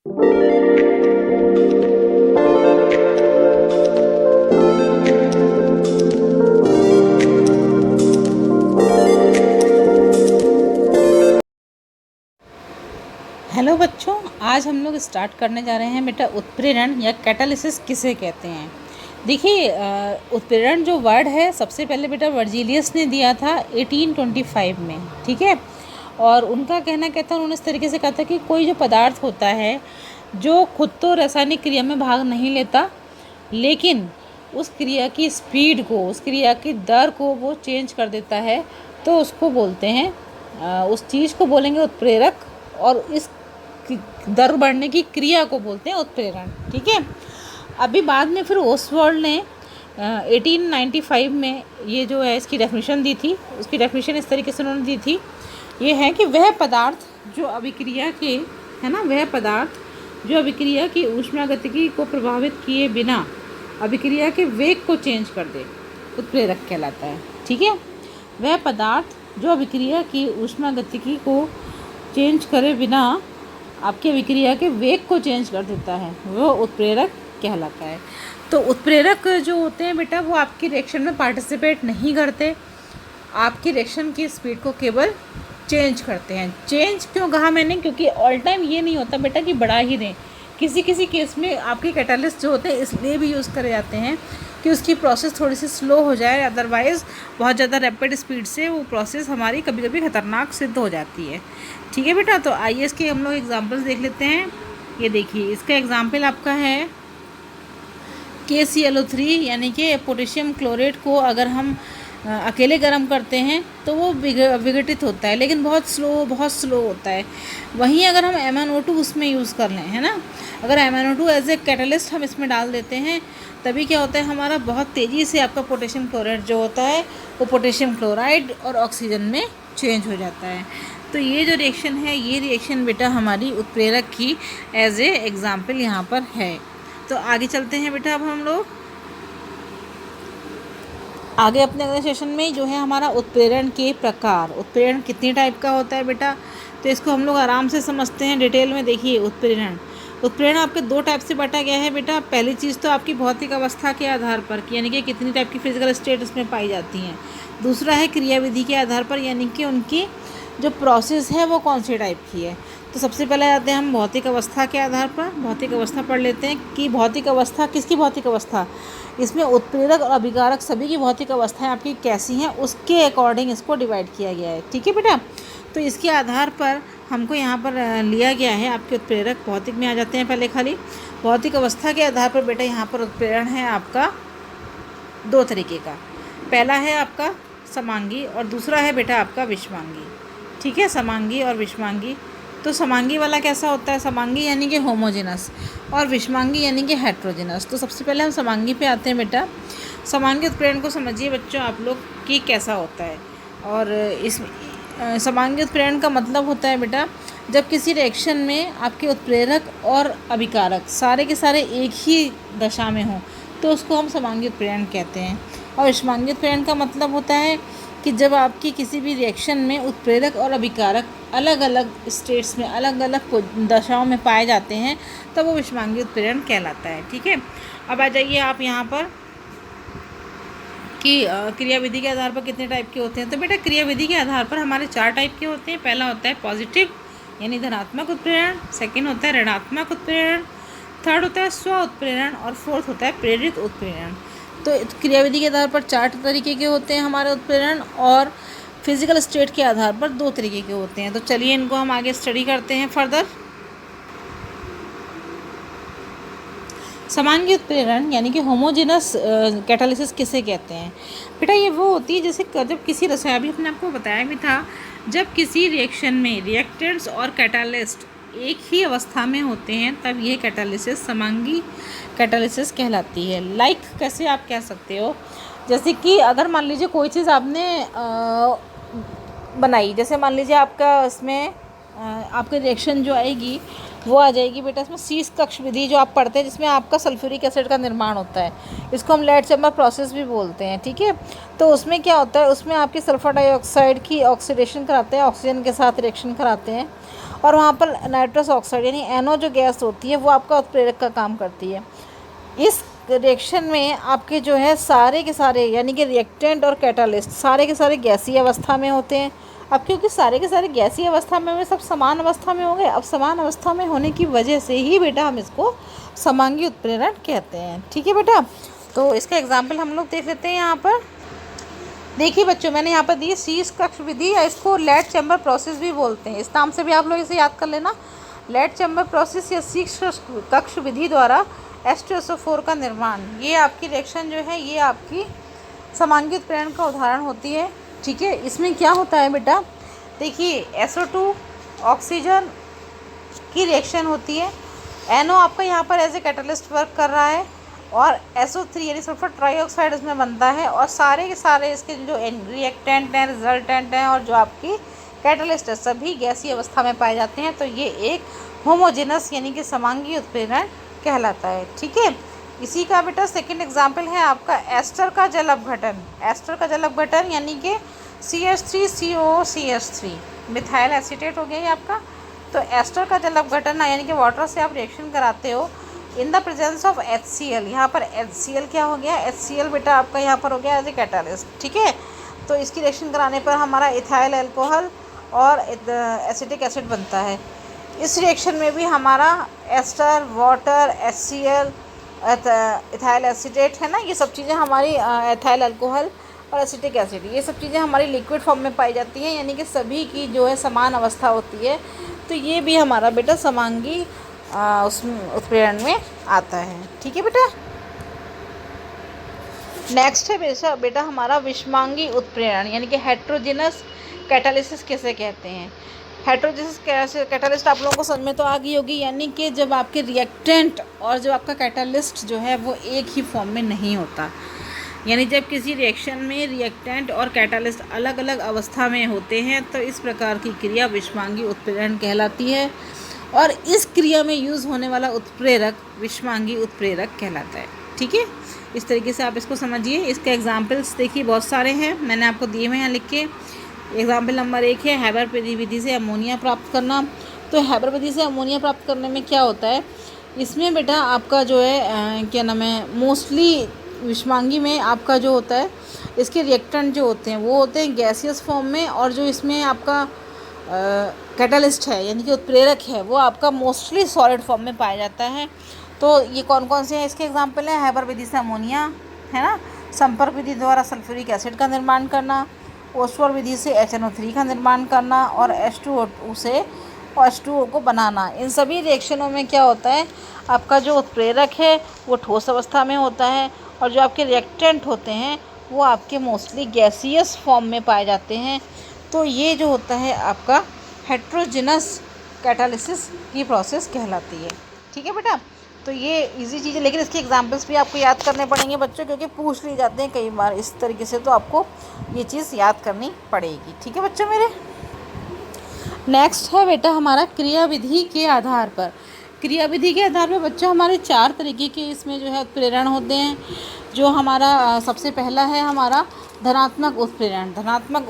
Hello बच्चों, आज हम लोग स्टार्ट करने जा रहे हैं बेटा उत्प्रेरण या कैटालिसिस किसे कहते हैं। देखिए, उत्प्रेरण जो वर्ड है सबसे पहले बेटा वर्जीलियस ने दिया था 1825 में, ठीक है। और उनका कहना क्या था, उन्होंने इस तरीके से कहा था कि कोई जो पदार्थ होता है जो खुद तो रासायनिक क्रिया में भाग नहीं लेता, लेकिन उस क्रिया की स्पीड को, उस क्रिया की दर को वो चेंज कर देता है, तो उसको बोलते हैं, उस चीज़ को बोलेंगे उत्प्रेरक, और इस दर बढ़ने की क्रिया को बोलते हैं उत्प्रेरण, ठीक है। अभी बाद में फिर ओसवाल्ड ने 1895 में ये जो है इसकी डेफिनेशन दी थी। उसकी डेफिनेशन इस तरीके से उन्होंने दी थी, ये है कि वह पदार्थ जो अभिक्रिया के, है ना, वह पदार्थ जो अभिक्रिया की ऊष्मागतिकी को प्रभावित किए बिना अभिक्रिया के वेग को चेंज कर दे, उत्प्रेरक कहलाता है, ठीक है। वह पदार्थ जो अभिक्रिया की ऊष्मागतिकी को चेंज करे बिना आपके अभिक्रिया के वेग को चेंज कर देता है, वो उत्प्रेरक कहलाता है। तो उत्प्रेरक जो होते हैं बेटा, वो आपकी रिएक्शन में पार्टिसिपेट नहीं करते, आपकी रिएक्शन की स्पीड को केवल चेंज करते हैं। चेंज क्यों कहा मैंने, क्योंकि ऑल टाइम ये नहीं होता बेटा कि बढ़ा ही दें। किसी किसी केस में आपके कैटालिस्ट जो होते हैं इसलिए भी यूज़ करे जाते हैं कि उसकी प्रोसेस थोड़ी सी स्लो हो जाए, अदरवाइज़ बहुत ज़्यादा रैपिड स्पीड से वो प्रोसेस हमारी कभी कभी ख़तरनाक सिद्ध हो जाती है, ठीक है बेटा। तो आइए इसके हम लोग एग्जांपल्स देख लेते हैं। ये देखिए, इसका एग्जांपल आपका है KClO3, यानी कि पोटेशियम क्लोरेट को अगर हम अकेले गर्म करते हैं तो वो विघटित होता है, लेकिन बहुत स्लो होता है। वहीं अगर हम MnO2 उसमें यूज़ कर लें, है ना, अगर MnO2 एज ए कैटलिस्ट हम इसमें डाल देते हैं, तभी क्या होता है, हमारा बहुत तेज़ी से आपका पोटेशियम क्लोराइड जो होता है वो पोटेशियम क्लोराइड और ऑक्सीजन में चेंज हो जाता है। तो ये जो रिएक्शन है, ये रिएक्शन बेटा हमारी उत्प्रेरक की एज ए एग्ज़ाम्पल यहाँ पर है। तो आगे चलते हैं बेटा, अब हम लोग आगे अपने अगले सेशन में जो है हमारा उत्प्रेरण के प्रकार, उत्प्रेरण कितनी टाइप का होता है बेटा, तो इसको हम लोग आराम से समझते हैं डिटेल में। देखिए, उत्प्रेरण आपके दो टाइप से बांटा गया है बेटा। पहली चीज़ तो आपकी भौतिक अवस्था के आधार पर, यानी कि कितनी टाइप की फिजिकल स्टेट उसमें पाई जाती हैं। दूसरा है क्रियाविधि के आधार पर, यानी कि उनकी जो प्रोसेस है वो कौन सी टाइप की है। तो सबसे पहले आते हैं हम भौतिक अवस्था के आधार पर। भौतिक अवस्था पढ़ लेते हैं कि भौतिक अवस्था किसकी भौतिक अवस्था, इसमें उत्प्रेरक और अभिकारक सभी की भौतिक अवस्थाएं आपकी कैसी हैं उसके अकॉर्डिंग इसको डिवाइड किया गया है, ठीक है बेटा। तो इसके आधार पर हमको यहाँ पर लिया गया है आपके उत्प्रेरक। भौतिक में आ जाते हैं पहले खाली। भौतिक अवस्था के आधार पर बेटा यहाँ पर उत्प्रेरण है आपका दो तरीके का। पहला है आपका समांगी और दूसरा है बेटा आपका विषमांगी, ठीक है, समांगी और विषमांगी। तो समांगी वाला कैसा होता है, समांगी यानी कि होमोजेनस और विषमांगी यानी कि हेट्रोजेनस। तो सबसे पहले हम समांगी पे आते हैं बेटा। समांगी उत्प्रेरण को समझिए बच्चों आप लोग कि कैसा होता है। और इस समांगी उत्प्रेरण का मतलब होता है बेटा, जब किसी रिएक्शन में आपके उत्प्रेरक और अभिकारक सारे के सारे एक ही दशा में हों तो उसको हम समांगी उत्प्रेरण कहते हैं। और विषमांगी उत्प्रेरण का मतलब होता है कि जब आपकी किसी भी रिएक्शन में उत्प्रेरक और अभिकारक अलग अलग स्टेट्स में, अलग अलग दशाओं में पाए जाते हैं, तब वो विषमांगी उत्प्रेरण कहलाता है, ठीक है। अब आ जाइए आप यहाँ पर कि क्रियाविधि के आधार पर कितने टाइप के होते हैं। तो बेटा क्रियाविधि के आधार पर हमारे 4 टाइप के होते हैं। पहला होता है पॉजिटिव यानी धनात्मक उत्प्रेरण, सेकेंड होता है ऋणात्मक उत्प्रेरण, थर्ड होता है स्व उत्प्रेरण और फोर्थ होता है प्रेरित उत्प्रेरण। तो क्रियाविधि के आधार पर 4 तरीके के होते हैं हमारे उत्प्रेरण, और फिजिकल स्टेट के आधार पर 2 तरीके के होते हैं। तो चलिए इनको हम आगे स्टडी करते हैं फर्दर। समांगी उत्प्रेरण यानी कि होमोजेनस कैटालिसिस किसे कहते हैं बेटा, ये वो होती है जैसे जब किसी रसायन, अभी अपने आपको बताया भी था, जब किसी रिएक्शन में रिएक्टेंट्स और कैटालिस्ट एक ही अवस्था में होते हैं तब यह कैटालिसिस समांगी कैटालिसिस कहलाती है। लाइक कैसे आप कह सकते हो, जैसे कि अगर मान लीजिए कोई चीज़ आपने बनाई, जैसे मान लीजिए आपका इसमें आपका रिएक्शन जो आएगी वो आ जाएगी बेटा इसमें शीश कक्ष विधि जो आप पढ़ते हैं, जिसमें आपका सल्फ्यूरिक एसिड का निर्माण होता है। इसको हम लेड चैम्बर प्रोसेस भी बोलते हैं, ठीक है। तो उसमें क्या होता है, उसमें आपकी सल्फर डाइऑक्साइड की ऑक्सीडेशन कराते हैं, ऑक्सीजन के साथ रिएक्शन कराते हैं, और वहाँ पर नाइट्रस ऑक्साइड यानी NO जो गैस होती है वो आपका उत्प्रेरक का काम करती है। इस रिएक्शन में आपके जो है सारे के सारे यानी कि रिएक्टेंट और कैटालिस्ट सारे के सारे गैसीय अवस्था में होते हैं। अब क्योंकि सारे के सारे गैसीय अवस्था में सब समान अवस्था में हो गए, अब समान अवस्था में होने की वजह से ही बेटा हम इसको समांगी उत्प्रेरण कहते हैं। ठीक है बेटा, तो इसका एग्जाम्पल हम लोग देख लेते हैं। यहाँ पर देखिए बच्चों, मैंने यहाँ पर दी शीर्ष कक्ष विधि या इसको लेड चैम्बर प्रोसेस भी बोलते हैं। इस नाम से भी आप लोग इसे याद कर लेना, लेड चैम्बर प्रोसेस या शीर्ष कक्ष विधि द्वारा H2SO4 का निर्माण। ये आपकी रिएक्शन जो है ये आपकी समांगी उत्प्रेरण का उदाहरण होती है। ठीक है, इसमें क्या होता है बेटा, देखिए SO2 ऑक्सीजन की रिएक्शन होती है, NO आपका यहाँ पर एज ए कैटलिस्ट वर्क कर रहा है और SO3 यानी सल्फर ट्राईऑक्साइड इसमें बनता है और सारे के सारे इसके जो रिएक्टेंट हैं, रिजल्टेंट हैं और जो आपकी कैटलिस्ट है सभी गैसीय अवस्था में पाए जाते हैं। तो ये एक होमोजेनस यानी कि समांगी उत्प्रेरण कहलाता है। ठीक है, इसी का बेटा सेकंड एग्जाम्पल है आपका एस्टर का जल अपघटन। एस्टर का जल अपघटन यानी कि CH3COCH3 मिथाइल एसीटेट हो गया ये आपका। तो एस्टर का जल अपघटन यानी कि वाटर से आप रिएक्शन कराते हो in the presence of HCl। यहाँ पर HCl क्या हो गया, HCl बेटा आपका यहाँ पर हो गया एज ए कैटालिस्ट। ठीक है, तो इसकी रिएक्शन कराने पर हमारा इथाइल अल्कोहल और एसिटिक एसिड बनता है। इस रिएक्शन में भी हमारा ester, water, HCl, ethyl acetate है ना, ये सब चीज़ें हमारी इथाइल अल्कोहल और एसिटिक एसिड ये सब चीज़ें हमारी लिक्विड फॉर्म में पाई जाती हैं, यानी कि सभी की जो है समान अवस्था होती है। तो ये भी हमारा बेटा समांगी उसमें उत्प्रेरण में आता है। ठीक है बेटा, नेक्स्ट है बेटा हमारा विषमांगी उत्प्रेरण यानी कि हेट्रोजेनस कैटालिसिस किसे कहते हैं। हेट्रोजेनस कैटालिस्ट आप लोगों को समझ में तो आ गई होगी, यानी कि जब आपके रिएक्टेंट और जब आपका कैटालिस्ट जो है वो एक ही फॉर्म में नहीं होता, यानी जब किसी रिएक्शन में रिएक्टेंट और कैटालिस्ट अलग अलग अवस्था में होते हैं तो इस प्रकार की क्रिया विषमांगी उत्प्रेरण कहलाती है और इस क्रिया में यूज़ होने वाला उत्प्रेरक विषमांगी उत्प्रेरक कहलाता है। ठीक है, इस तरीके से आप इसको समझिए। इसके एग्जाम्पल्स देखिए बहुत सारे हैं, मैंने आपको दिए हुए हैं लिख के। एग्जाम्पल नंबर 1 है हैबर विधि से अमोनिया प्राप्त करना। तो हैबर विधि से अमोनिया प्राप्त करने में क्या होता है, इसमें बेटा आपका जो है क्या नाम है, मोस्टली विषमांगी में आपका जो होता है इसके रिएक्टेंट जो होते हैं वो होते हैं गैसियस फॉर्म में और जो इसमें आपका कैटालिस्ट है यानी कि उत्प्रेरक है वो आपका मोस्टली सॉलिड फॉर्म में पाया जाता है। तो ये कौन कौन से हैं इसके एग्जाम्पल हैं, हैबर विधि से अमोनिया है ना, संपर्क विधि द्वारा सल्फ्यूरिक एसिड का निर्माण करना, ओस्वाल विधि से HNO3 का निर्माण करना और H2O से H2O को बनाना। इन सभी रिएक्शनों में क्या होता है, आपका जो उत्प्रेरक है वो ठोस अवस्था में होता है और जो आपके रिएक्टेंट होते हैं वो आपके मोस्टली गैसियस फॉर्म में पाए जाते हैं। तो ये जो होता है आपका हेट्रोजेनस कैटालिसिस की प्रोसेस कहलाती है। ठीक है बेटा, तो ये इजी चीज़ है, लेकिन इसके एग्जांपल्स भी आपको याद करने पड़ेंगे बच्चों, क्योंकि पूछ लिए जाते हैं कई बार इस तरीके से, तो आपको ये चीज़ याद करनी पड़ेगी। ठीक है बच्चों मेरे, नेक्स्ट है बेटा हमारा क्रियाविधि के आधार पर। क्रियाविधि के आधार पर बच्चों हमारे 4 तरीके के इसमें जो है उत्प्रेरण होते हैं। जो हमारा सबसे पहला है हमारा धनात्मक उत्प्रेरण। धनात्मक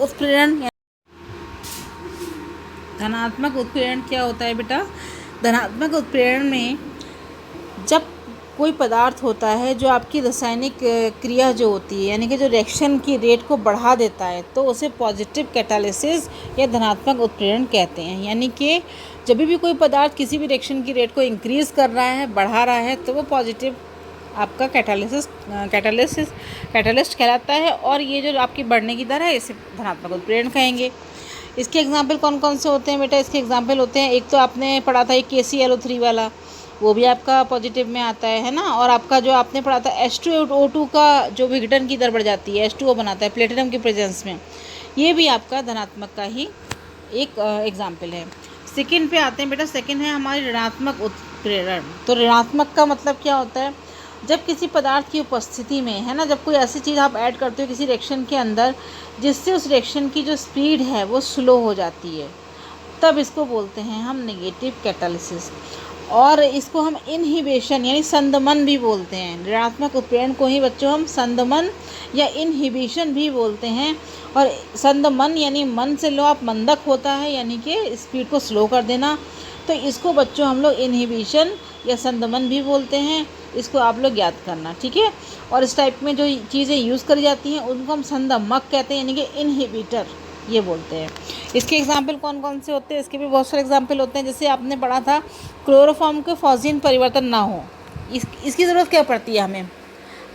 उत्प्रेरण क्या होता है बेटा, धनात्मक उत्प्रेरण में जब कोई पदार्थ होता है जो आपकी रासायनिक क्रिया जो होती है यानी कि जो रिएक्शन की रेट को बढ़ा देता है तो उसे पॉजिटिव कैटालिसिस या धनात्मक उत्प्रेरण कहते हैं। यानी कि जब भी कोई पदार्थ किसी भी रिएक्शन की रेट को इंक्रीज़ कर रहा है, बढ़ा रहा है, तो वो पॉजिटिव आपका कैटालिस्ट कहलाता है और ये जो आपकी बढ़ने की दर है इसे धनात्मक उत्प्रेरण कहेंगे। इसके एग्जाम्पल कौन कौन से होते हैं बेटा, इसके एग्जाम्पल होते हैं, एक तो आपने पढ़ा था एक KClO3 वाला, वो भी आपका पॉजिटिव में आता है ना, और आपका जो आपने पढ़ा था H2O2 का जो विघटन की दर बढ़ जाती है, H2O बनाता है प्लेटिनम की प्रेजेंस में, ये भी आपका धनात्मक का ही एक एग्जाम्पल है। सेकंड पे आते हैं बेटा, सेकंड है हमारी ऋणात्मक उत्प्रेरण। तो ऋणात्मक का मतलब क्या होता है, जब किसी पदार्थ की उपस्थिति में है ना, जब कोई ऐसी चीज़ आप ऐड करते हो किसी रिएक्शन के अंदर जिससे उस रिएक्शन की जो स्पीड है वो स्लो हो जाती है, तब इसको बोलते हैं हम नेगेटिव कैटालिसिस। और इसको हम इनहिबिशन यानी संदमन भी बोलते हैं। ऋणात्मक उत्प्रेरण को ही बच्चों हम संदमन या इनहिबिशन भी बोलते हैं। और संदमन यानी मन से लो आप मंदक होता है, यानी कि स्पीड को स्लो कर देना, तो इसको बच्चों हम लोग इनहिबिशन या संदमन भी बोलते हैं। इसको आप लोग याद करना, ठीक है। और इस टाइप में जो चीज़ें यूज़ करी जाती हैं उनको हम संदमक कहते हैं, यानी कि इनहिबिटर ये बोलते हैं। इसके एग्जाम्पल कौन कौन से होते हैं? इसके भी बहुत सारे एग्जाम्पल होते हैं। जैसे आपने पढ़ा था क्लोरोफॉर्म के फॉस्फीन परिवर्तन ना हो, इसकी ज़रूरत क्या पड़ती है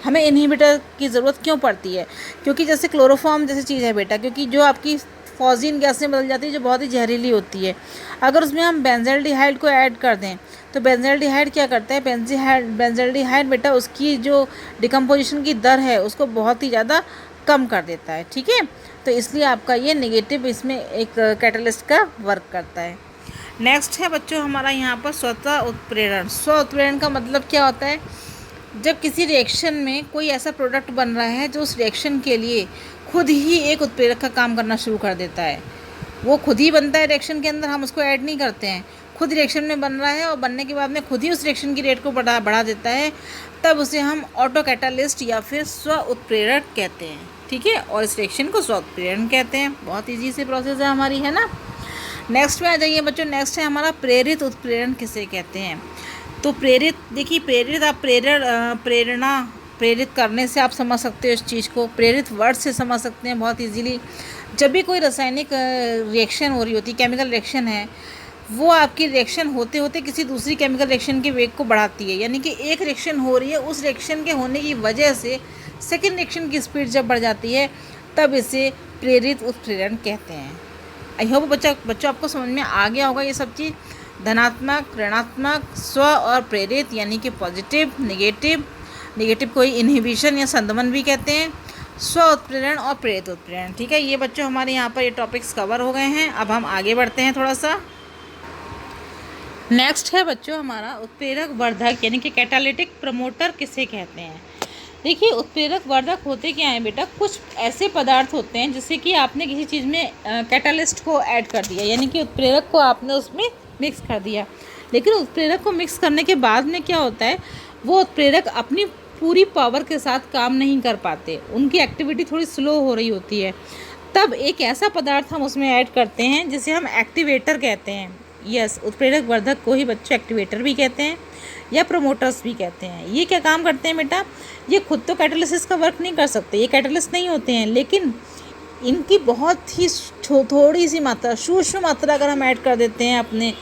हमें इनहिबिटर की ज़रूरत क्यों पड़ती है? क्योंकि जैसे क्लोरोफॉर्म जैसी चीज़ है बेटा, क्योंकि जो आपकी फॉस्फीन गैस में बदल जाती है जो बहुत ही जहरीली होती है, अगर उसमें हम बेंजल्डिहाइड को ऐड कर दें तो बेंजल्डिहाइड क्या करता है? बेंजल्डिहाइड बेटा उसकी जो डिकम्पोजिशन की दर है उसको बहुत ही ज़्यादा कम कर देता है, ठीक है। तो इसलिए आपका ये नेगेटिव इसमें एक कैटलिस्ट का वर्क करता है। नेक्स्ट है बच्चों हमारा यहाँ पर स्वतः उत्प्रेरण। स्व उत्प्रेरण का मतलब क्या होता है? जब किसी रिएक्शन में कोई ऐसा प्रोडक्ट बन रहा है जो उस रिएक्शन के लिए खुद ही एक उत्प्रेरक का काम करना शुरू कर देता है। वो खुद ही बनता है रिएक्शन के अंदर, हम उसको ऐड नहीं करते हैं, खुद रिएक्शन में बन रहा है और बनने के बाद में खुद ही उस रिएक्शन की रेट को बढ़ा देता है, तब उसे हम ऑटो कैटालिस्ट या फिर स्व उत्प्रेरक कहते हैं, ठीक है। और इस रिएक्शन को स्व उत्प्रेरण कहते हैं। बहुत ईजी से प्रोसेस है हमारी, है ना। नेक्स्ट में आ जाइए बच्चों। नेक्स्ट है हमारा प्रेरित उत्प्रेरण किसे कहते हैं? तो प्रेरित, देखिए प्रेरित आप प्रेरणा प्रेरित करने से आप समझ सकते हो इस चीज़ को, प्रेरित वर्ड से समझ सकते हैं बहुत इजीली। जब भी कोई रासायनिक रिएक्शन हो रही होती है, केमिकल रिएक्शन है, वो आपकी रिएक्शन होते होते किसी दूसरी केमिकल रिएक्शन के वेग को बढ़ाती है, यानी कि एक रिएक्शन हो रही है, उस रिएक्शन के होने की वजह से सेकेंड रिएक्शन की स्पीड जब बढ़ जाती है तब इसे प्रेरित उत्प्रेरण कहते हैं। आई होप बच्चों आपको समझ में आ गया होगा ये सब चीज़। धनात्मक, ऋणात्मक, स्व और प्रेरित यानी कि पॉजिटिव, नेगेटिव को ही इनहिबिशन या संदमन भी कहते हैं, स्व उत्प्रेरण और प्रेरित उत्प्रेरण, ठीक है। ये बच्चों हमारे यहाँ पर ये टॉपिक्स कवर हो गए हैं। अब हम आगे बढ़ते हैं थोड़ा सा। नेक्स्ट है बच्चों हमारा उत्प्रेरक वर्धक यानी कि कैटालिटिक प्रमोटर किसे कहते हैं? देखिए उत्प्रेरक वर्धक होते क्या हैं बेटा? कुछ ऐसे पदार्थ होते हैं जैसे कि आपने किसी चीज़ में कैटालिस्ट को ऐड कर दिया, यानी कि उत्प्रेरक को आपने उसमें मिक्स कर दिया, लेकिन उत्प्रेरक को मिक्स करने के बाद में क्या होता है, वो उत्प्रेरक अपनी पूरी पावर के साथ काम नहीं कर पाते, उनकी एक्टिविटी थोड़ी स्लो हो रही होती है। तब एक ऐसा पदार्थ हम उसमें ऐड करते हैं जिसे हम एक्टिवेटर कहते हैं। यस, उत्प्रेरक वर्धक को ही बच्चों एक्टिवेटर भी कहते हैं या प्रोमोटर्स भी कहते हैं। ये क्या काम करते हैं बेटा? ये खुद तो कैटालिसिस का वर्क नहीं कर सकते, ये कैटालिस्ट नहीं होते हैं, लेकिन इनकी बहुत ही थोड़ी सी मात्रा, सूक्ष्म मात्रा अगर हम ऐड कर देते हैं अपने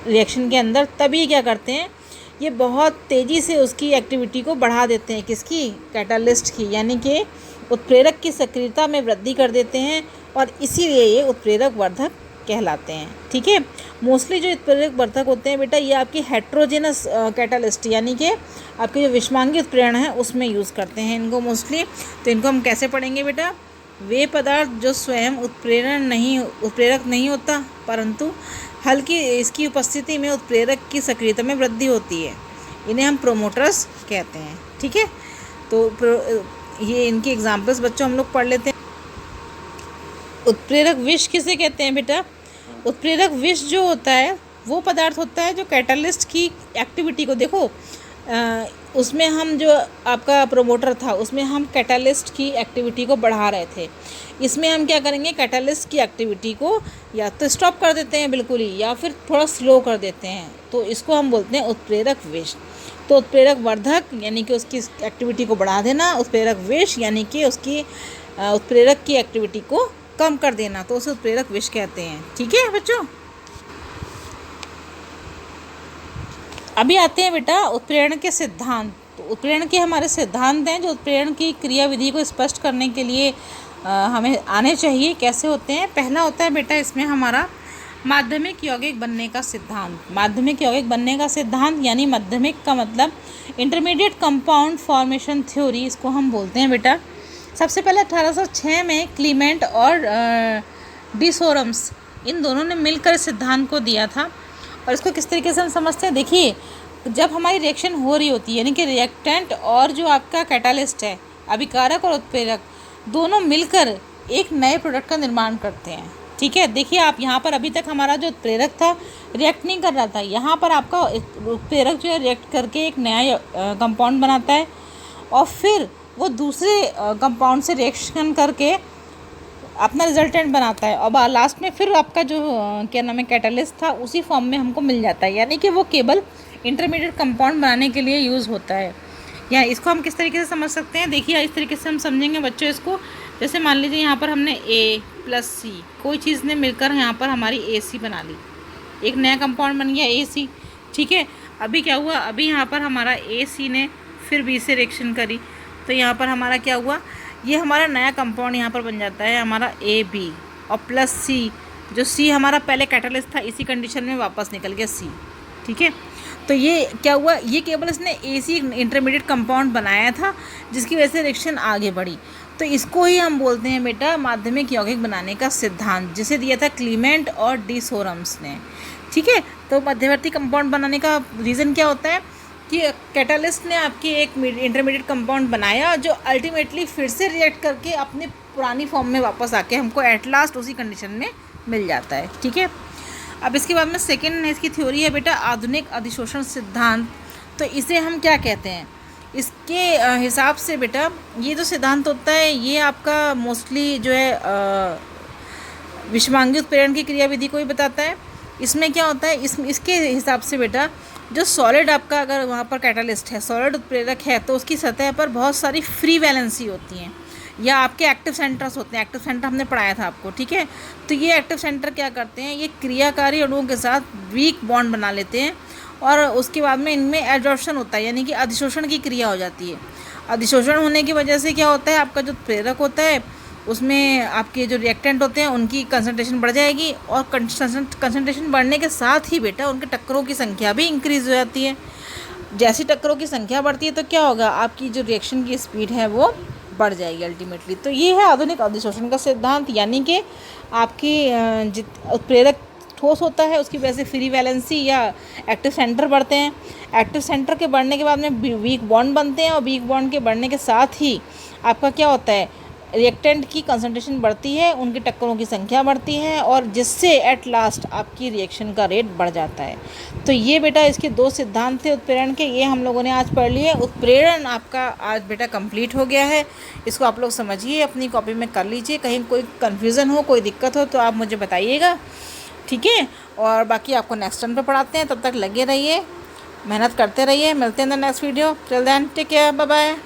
रिएक्शन के अंदर, तब ये क्या करते हैं, ये बहुत तेज़ी से उसकी एक्टिविटी को बढ़ा देते हैं। किसकी? कैटालिस्ट की, यानी कि उत्प्रेरक की सक्रियता में वृद्धि कर देते हैं और इसीलिए ये उत्प्रेरक वर्धक कहलाते हैं, ठीक है। मोस्टली जो उत्प्रेरक वर्धक होते हैं बेटा, ये आपकी हेट्रोजेनस कैटालिस्ट यानी कि आपके जो विषमांगी उत्प्रेरण है उसमें यूज़ करते हैं इनको मोस्टली। तो इनको हम कैसे पढ़ेंगे बेटा? वे पदार्थ जो स्वयं उत्प्रेरक नहीं होता, परंतु हल्की इसकी उपस्थिति में उत्प्रेरक की सक्रियता में वृद्धि होती है, इन्हें हम प्रोमोटर्स कहते हैं, ठीक है। तो ये इनकी एग्जाम्पल्स बच्चों हम लोग पढ़ लेते हैं। उत्प्रेरक विष किसे कहते हैं बेटा? उत्प्रेरक विष जो होता है वो पदार्थ होता है जो कैटालिस्ट की एक्टिविटी को, देखो उसमें हम जो आपका प्रोमोटर था उसमें हम कैटालिस्ट की एक्टिविटी को बढ़ा रहे थे, इसमें हम क्या करेंगे, कैटालिस्ट की एक्टिविटी को या तो स्टॉप कर देते हैं बिल्कुल ही, या फिर थोड़ा स्लो कर देते हैं, तो इसको हम बोलते हैं उत्प्रेरक विष। तो उत्प्रेरक वर्धक यानी कि उसकी एक्टिविटी को बढ़ा देना, उत्प्रेरक विष यानी कि उसकी उत्प्रेरक की एक्टिविटी को कम कर देना, तो उसे उत्प्रेरक विष कहते हैं, ठीक है बच्चों। अभी आते हैं बेटा उत्प्रेरण के सिद्धांत। तो उत्प्रेरण के हमारे सिद्धांत हैं जो उत्प्रेरण की क्रियाविधि को स्पष्ट करने के लिए हमें आने चाहिए। कैसे होते हैं? पहला होता है बेटा इसमें हमारा माध्यमिक यौगिक बनने का सिद्धांत। माध्यमिक यौगिक बनने का सिद्धांत यानी माध्यमिक का मतलब इंटरमीडिएट कंपाउंड फॉर्मेशन थ्योरी, इसको हम बोलते हैं बेटा। सबसे पहले 1806 में क्लीमेंट और डिसोरम्स इन दोनों ने मिलकर सिद्धांत को दिया था। और इसको किस तरीके से हम समझते हैं? देखिए, जब हमारी रिएक्शन हो रही होती है, यानी कि रिएक्टेंट और जो आपका कैटालिस्ट है, अभिकारक और उत्प्रेरक, दोनों मिलकर एक नए प्रोडक्ट का निर्माण करते हैं, ठीक है, देखिए आप यहाँ पर अभी तक हमारा जो उत्प्रेरक था रिएक्ट नहीं कर रहा था, यहाँ पर आपका उत्प्रेरक जो है रिएक्ट करके एक नया कंपाउंड बनाता है और फिर वो दूसरे कंपाउंड से रिएक्शन करके अपना रिजल्टेंट बनाता है और लास्ट में फिर आपका जो क्या नाम है कैटलिस्ट था उसी फॉर्म में हमको मिल जाता है। यानी कि वो केवल इंटरमीडिएट कंपाउंड बनाने के लिए यूज़ होता है। या इसको हम किस तरीके से समझ सकते हैं, देखिए इस तरीके से हम समझेंगे बच्चों इसको। जैसे मान लीजिए यहाँ पर हमने A+C कोई चीज़ ने मिलकर यहाँ पर हमारी AC बना ली, एक नया कंपाउंड बन गया AC। ठीक है, अभी क्या हुआ, अभी यहाँ पर हमारा AC ने फिर B से रिएक्शन करी तो यहाँ पर हमारा क्या हुआ, ये हमारा नया कंपाउंड यहाँ पर बन जाता है हमारा AB और प्लस C, जो C हमारा पहले कैटलिस्ट था इसी कंडीशन में वापस निकल गया C। ठीक है, तो ये क्या हुआ, ये केवल इसने AC इंटरमीडिएट कंपाउंड बनाया था जिसकी वजह से रिएक्शन आगे बढ़ी। तो इसको ही हम बोलते हैं बेटा माध्यमिक यौगिक बनाने का सिद्धांत, जिसे दिया था क्लीमेंट और डी सोरम्स ने। ठीक है, तो मध्यवर्ती कंपाउंड बनाने का रीज़न क्या होता है कि कैटलिस्ट ने आपकी एक इंटरमीडिएट कंपाउंड बनाया जो अल्टीमेटली फिर से रिएक्ट करके अपनी पुरानी फॉर्म में वापस आके हमको एट लास्ट उसी कंडीशन में मिल जाता है। ठीक है, अब इसके बाद में सेकेंड इसकी थ्योरी है बेटा आधुनिक अधिशोषण सिद्धांत। तो इसे हम क्या कहते हैं, इसके हिसाब से बेटा ये जो सिद्धांत होता है ये आपका मोस्टली जो है विषमांगी उत्प्रेरण की क्रियाविधि को ही बताता है। इसमें क्या होता है, इसके हिसाब से बेटा जो सॉलिड आपका अगर वहाँ पर कैटलिस्ट है, सॉलिड उत्प्रेरक है, तो उसकी सतह पर बहुत सारी फ्री वैलेंसी होती हैं या आपके एक्टिव सेंटर्स होते हैं। एक्टिव सेंटर हमने पढ़ाया था आपको। ठीक है, तो ये एक्टिव सेंटर क्या करते हैं, ये क्रियाकारी अणुओं के साथ वीक बॉन्ड बना लेते हैं और उसके बाद में इनमें एडजॉर्प्शन होता है, यानी कि अधिशोषण की क्रिया हो जाती है। अधिशोषण होने की वजह से क्या होता है, आपका जो प्रेरक होता है उसमें आपके जो रिएक्टेंट होते हैं उनकी कंसंट्रेशन बढ़ जाएगी और कंसंट्रेशन बढ़ने के साथ ही बेटा उनके टक्करों की संख्या भी इंक्रीज़ हो जाती है। जैसी टक्करों की संख्या बढ़ती है तो क्या होगा, आपकी जो रिएक्शन की स्पीड है वो बढ़ जाएगी अल्टीमेटली। तो ये है आधुनिक अधिशोषण का सिद्धांत, यानी कि आपकी उत्प्रेरक ठोस होता है उसकी वजह से फ्री वैलेंसी या एक्टिव सेंटर बढ़ते हैं। एक्टिव सेंटर के बढ़ने के बाद में वीक बॉन्ड बनते हैं और वीक बॉन्ड के बढ़ने के साथ ही आपका क्या होता है, रिएक्टेंट की कंसंट्रेशन बढ़ती है, उनके टक्करों की संख्या बढ़ती है और जिससे एट लास्ट आपकी रिएक्शन का रेट बढ़ जाता है। तो ये बेटा इसके दो सिद्धांत थे उत्प्रेरण के, ये हम लोगों ने आज पढ़ लिए। उत्प्रेरण आपका आज बेटा कंप्लीट हो गया है, इसको आप लोग समझिए, अपनी कॉपी में कर लीजिए। कहीं कोई कन्फ्यूज़न हो, कोई दिक्कत हो तो आप मुझे बताइएगा। ठीक है, और बाकी आपको नेक्स्ट टाइम पे पढ़ाते हैं, तब तक लगे रहिए, मेहनत करते रहिए। मिलते हैं in the next video. Till then take care, bye bye.